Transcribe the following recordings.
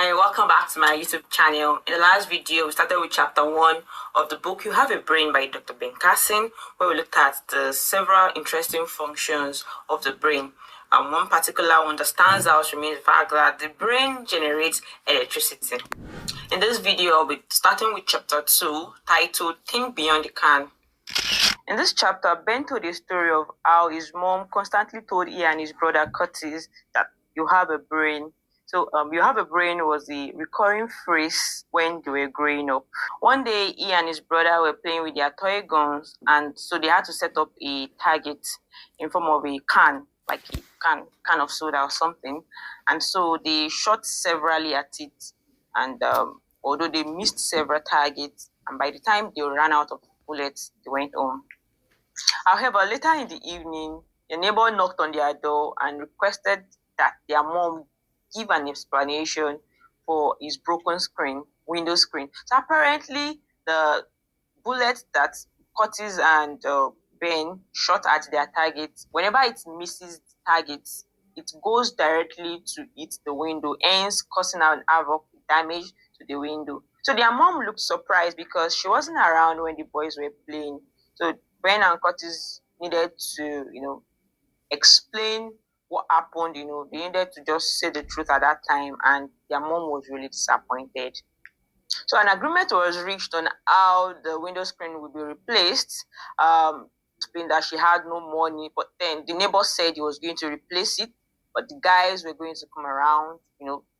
Hi, welcome back to my YouTube channel. In the last video, we started with chapter 1 of the book You Have a Brain by Dr. Ben Carson, where we looked at the several interesting functions of the brain. One particular one that stands out remains the fact that the brain generates electricity. In this video, I'll be starting with chapter 2, titled Think Beyond the Can. In this chapter, Ben told a story of how his mom constantly told he and his brother Curtis that you have a brain. So, you have a brain was the recurring phrase when they were growing up. One day, he and his brother were playing with their toy guns, and so they had to set up a target in form of a can, like a can of soda or something. And so they shot severally at it, and although they missed several targets, and by the time they ran out of bullets, they went home. However, later in the evening, the neighbor knocked on their door and requested that their mom give an explanation for his broken window screen. So apparently, the bullet that Curtis and Ben shot at their target, whenever it misses the target, it goes directly to hit the window, hence causing an havoc damage to the window. So their mom looked surprised because she wasn't around when the boys were playing. So Ben and Curtis needed to, explain what happened. They needed to just say the truth at that time, and their mom was really disappointed. So an agreement was reached on how the window screen would be replaced, being that she had no money, but then the neighbor said he was going to replace it, but the guys were going to come around,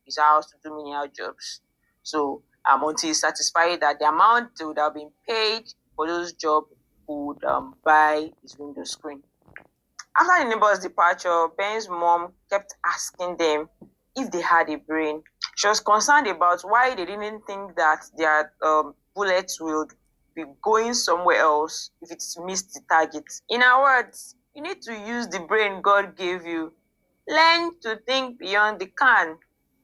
his house to do menial jobs. So until he's satisfied that the amount that would have been paid for those jobs would buy his window screen. After the neighbor's departure, Ben's mom kept asking them if they had a brain. She was concerned about why they didn't think that their bullets would be going somewhere else if it missed the target. In other words, you need to use the brain God gave you. Learn to think beyond the can.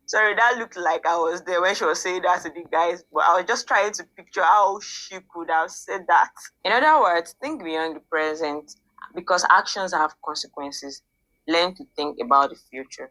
Sorry, that looked like I was there when she was saying that to the guys, but I was just trying to picture how she could have said that. In other words, think beyond the present, because actions have consequences. Learn to think about the future.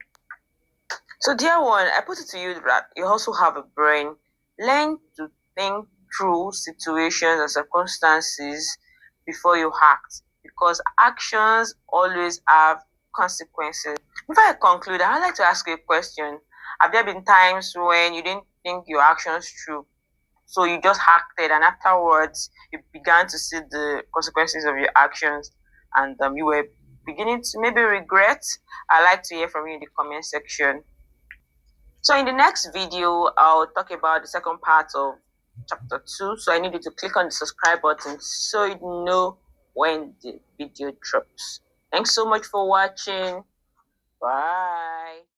So, dear one, I put it to you that you also have a brain. Learn to think through situations and circumstances before you act, because actions always have consequences. Before I conclude, I'd like to ask you a question. Have there been times when you didn't think your actions through? So you just acted, and afterwards you began to see the consequences of your actions, and you were beginning to maybe regret? I'd like to hear from you in the comment section. So in the next video, I'll talk about the second part of chapter 2. So I need you to click on the subscribe button so you know when the video drops. Thanks so much for watching. Bye.